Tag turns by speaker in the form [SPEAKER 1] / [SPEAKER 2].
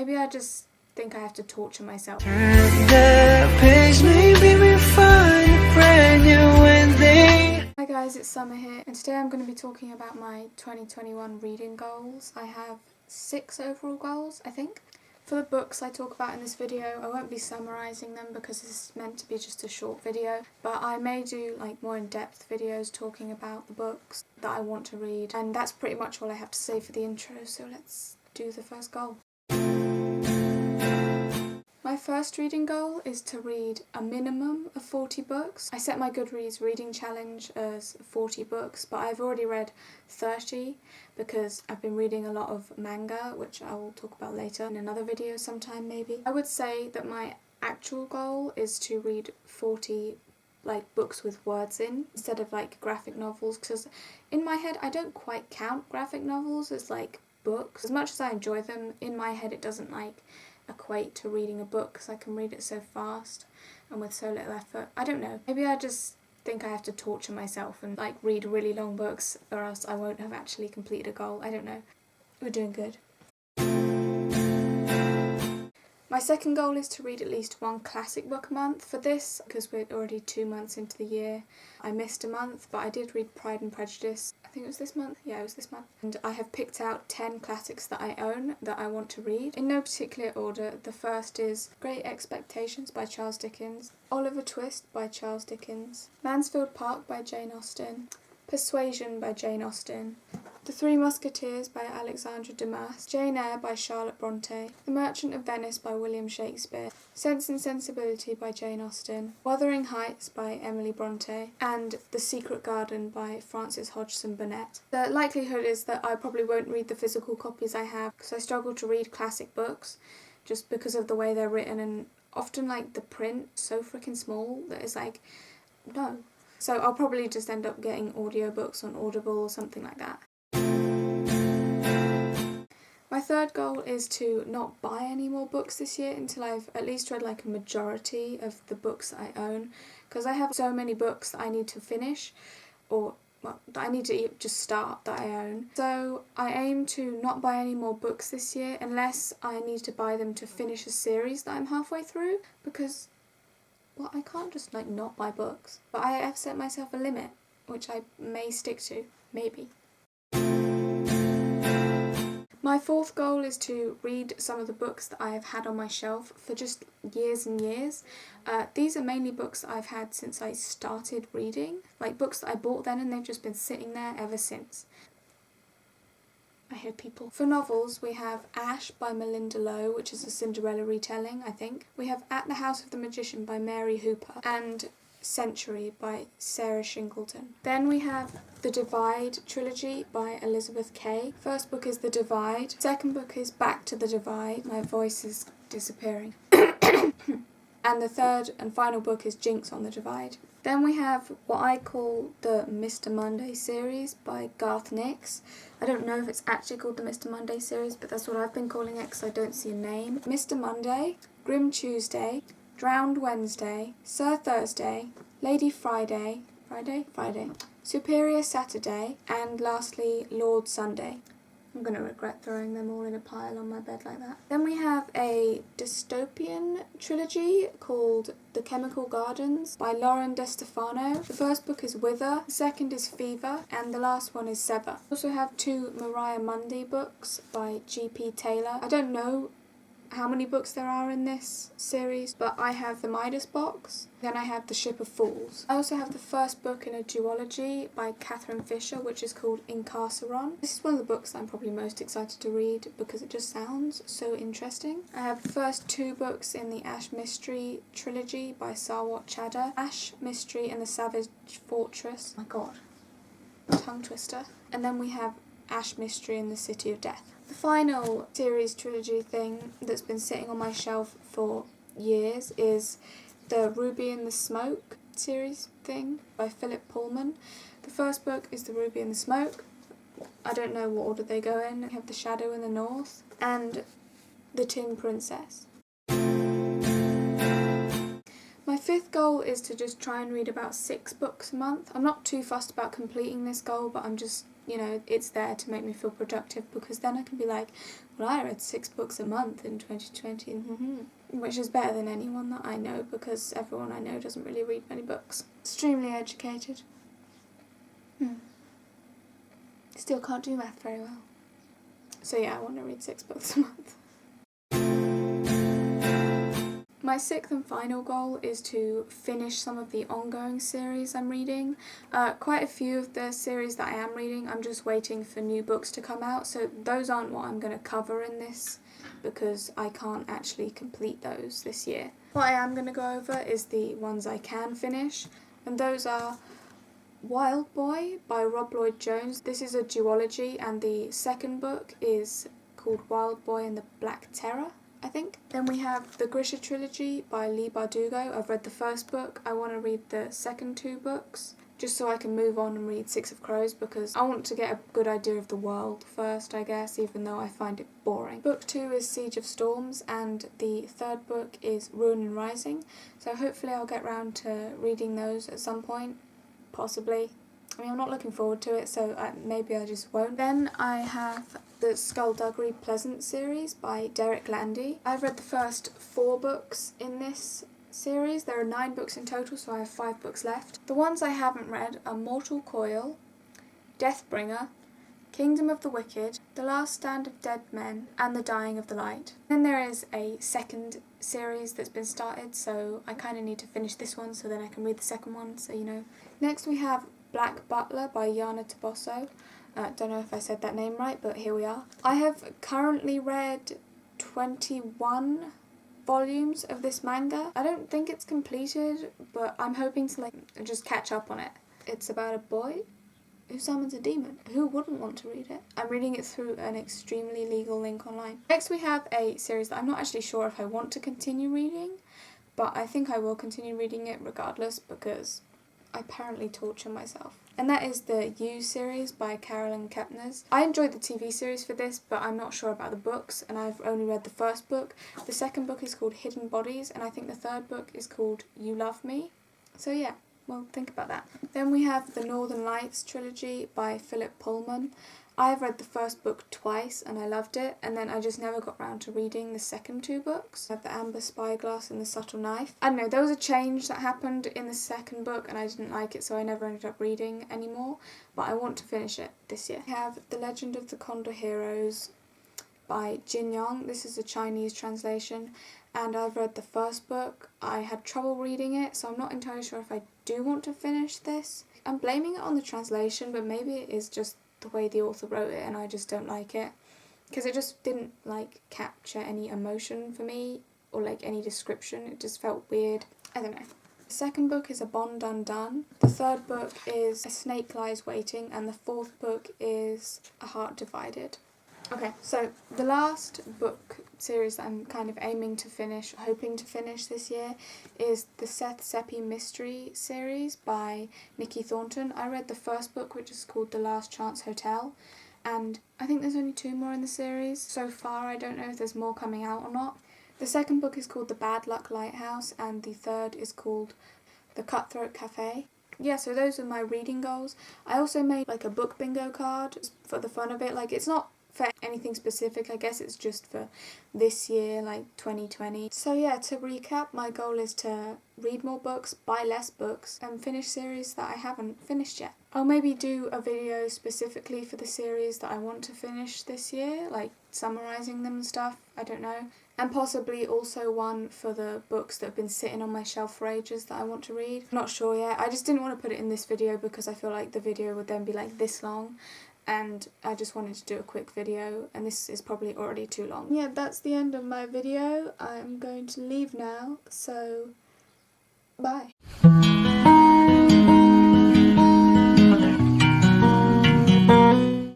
[SPEAKER 1] Maybe I just think I have to torture myself.
[SPEAKER 2] Turn the page, maybe we find a brand new ending.
[SPEAKER 1] Hi guys, it's Summer here, and today I'm going to be talking about my 2021 reading goals. I have 6 overall goals, I think. For the books I talk about in this video, I won't be summarising them because this is meant to be just a short video, but I may do like more in-depth videos talking about the books that I want to read, and that's pretty much all I have to say for the intro, so let's do the first goal. My first reading goal is to read a minimum of 40 books. I set my Goodreads reading challenge as 40 books, but I've already read 30 because I've been reading a lot of manga, which I will talk about later in another video sometime maybe. I would say that my actual goal is to read 40 books with words in instead of graphic novels, because in my head I don't quite count graphic novels as books. As much as I enjoy them, in my head it doesn't equate to reading a book because I can read it so fast and with so little effort. I don't know. Maybe I just think I have to torture myself and read really long books, or else I won't have actually completed a goal. I don't know. We're doing good. My second goal is to read at least one classic book a month. For this, because we're already 2 months into the year, I missed a month, but I did read Pride and Prejudice. I think it was this month. Yeah, it was this month. And I have picked out 10 classics that I own that I want to read. In no particular order. The first is Great Expectations by Charles Dickens, Oliver Twist by Charles Dickens, Mansfield Park by Jane Austen, Persuasion by Jane Austen, The Three Musketeers by Alexandre Dumas, Jane Eyre by Charlotte Bronte, The Merchant of Venice by William Shakespeare, Sense and Sensibility by Jane Austen, Wuthering Heights by Emily Bronte, and The Secret Garden by Frances Hodgson Burnett. The likelihood is that I probably won't read the physical copies I have because I struggle to read classic books just because of the way they're written, and often the print so freaking small that it's no. So I'll probably just end up getting audiobooks on Audible or something like that. My third goal is to not buy any more books this year until I've at least read a majority of the books that I own, because I have so many books that I need to finish, or that I need to just start that I own. So I aim to not buy any more books this year unless I need to buy them to finish a series that I'm halfway through, because I can't just not buy books. But I have set myself a limit, which I may stick to, maybe. My fourth goal is to read some of the books that I have had on my shelf for just years and years. These are mainly books that I've had since I started reading, books that I bought then and they've just been sitting there ever since. I hear people. For novels, we have Ash by Melinda Lowe, which is a Cinderella retelling, I think. We have At the House of the Magician by Mary Hooper, and Century by Sarah Shingleton. Then we have The Divide trilogy by Elizabeth Kay. First book is The Divide. Second book is Back to the Divide. My voice is disappearing. And the third and final book is Jinx on the Divide. Then we have what I call the Mr. Monday series by Garth Nix. I don't know if it's actually called the Mr. Monday series, but that's what I've been calling it because I don't see a name. Mr. Monday, Grim Tuesday, Drowned Wednesday, Sir Thursday, Lady Friday, Superior Saturday, and lastly Lord Sunday. I'm going to regret throwing them all in a pile on my bed like that. Then we have a dystopian trilogy called The Chemical Gardens by Lauren DeStefano. The first book is Wither, the second is Fever, and the last one is Sever. We also have 2 Mariah Mundy books by G.P. Taylor. I don't know how many books there are in this series, but I have the Midas box, then I have The Ship of Fools. I also have the first book in a duology by Catherine Fisher, which is called Incarceron. This is one of the books that I'm probably most excited to read because it just sounds so interesting. I have the first 2 books in the Ash Mystery trilogy by Sarwat Chadha, Ash Mystery and the Savage Fortress. Oh my god, tongue twister. And then we have Ash Mystery and the City of Death. The final series trilogy thing that's been sitting on my shelf for years is the Ruby and the Smoke series thing by Philip Pullman. The first book is The Ruby and the Smoke. I don't know what order they go in. We have The Shadow in the North and The Tin Princess. My fifth goal is to just try and read about 6 books a month. I'm not too fussed about completing this goal, but I'm just you know, it's there to make me feel productive, because then I can be like, well, I read 6 books a month in 2020, which is better than anyone that I know, because everyone I know doesn't really read many books. Extremely educated. Still can't do math very well. So yeah, I want to read 6 books a month. My 6th and final goal is to finish some of the ongoing series I'm reading. Quite a few of the series that I am reading, I'm just waiting for new books to come out, so those aren't what I'm going to cover in this, because I can't actually complete those this year. What I am going to go over is the ones I can finish, and those are Wild Boy by Rob Lloyd-Jones. This is a duology, and the second book is called Wild Boy and the Black Terror, I think. Then we have the Grisha trilogy by Leigh Bardugo. I've read the first book. I want to read the second 2 books, just so I can move on and read Six of Crows, because I want to get a good idea of the world first, I guess, even though I find it boring. Book 2 is Siege of Storms, and the third book is Ruin and Rising, so hopefully I'll get round to reading those at some point, possibly. I mean, I'm not looking forward to it, so maybe I just won't. Then I have the Skullduggery Pleasant series by Derek Landy. I've read the first 4 books in this series. There are 9 books in total, so I have 5 books left. The ones I haven't read are Mortal Coil, Deathbringer, Kingdom of the Wicked, The Last Stand of Dead Men, and The Dying of the Light. Then there is a second series that's been started, so I kind of need to finish this one so then I can read the second one, so you know. Next we have Black Butler by Yana Toboso. Don't know if I said that name right, but here we are. I have currently read 21 volumes of this manga. I don't think it's completed, but I'm hoping to just catch up on it. It's about a boy who summons a demon. Who wouldn't want to read it? I'm reading it through an extremely legal link online. Next we have a series that I'm not actually sure if I want to continue reading, but I think I will continue reading it regardless, because I apparently torture myself. And that is the You series by Carolyn Kepnes. I enjoyed the TV series for this, but I'm not sure about the books, and I've only read the first book. The second book is called Hidden Bodies, and I think the third book is called You Love Me. So yeah, well, think about that. Then we have the Northern Lights trilogy by Philip Pullman. I have read the first book twice and I loved it, and then I just never got round to reading the second 2 books. I have the Amber Spyglass and the Subtle Knife. I don't know, there was a change that happened in the second book and I didn't like it, so I never ended up reading anymore, but I want to finish it this year. We have The Legend of the Condor Heroes by Jin Yong. This is a Chinese translation, and I've read the first book. I had trouble reading it, so I'm not entirely sure if I do want to finish this. I'm blaming it on the translation, but maybe it is just the way the author wrote it and I just don't like it, because it just didn't capture any emotion for me, or any description. It just felt weird. I don't know. The second book is A Bond Undone. The third book is A Snake Lies Waiting, and the fourth book is A Heart Divided. Okay, so the last book series that I'm kind of aiming to finish, hoping to finish this year, is the Seth Seppi Mystery series by Nikki Thornton. I read the first book, which is called The Last Chance Hotel, and I think there's only 2 more in the series so far. I don't know if there's more coming out or not. The second book is called The Bad Luck Lighthouse, and the third is called The Cutthroat Cafe. Yeah, so those are my reading goals. I also made a book bingo card for the fun of it. It's not for anything specific, I guess it's just for this year, 2020. So yeah, to recap, my goal is to read more books, buy less books, and finish series that I haven't finished yet. I'll maybe do a video specifically for the series that I want to finish this year, summarising them and stuff, I don't know. And possibly also one for the books that have been sitting on my shelf for ages that I want to read. I'm not sure yet. I just didn't want to put it in this video because I feel like the video would then be this long, and I just wanted to do a quick video, and this is probably already too long. Yeah, that's the end of my video. I'm going to leave now, so bye.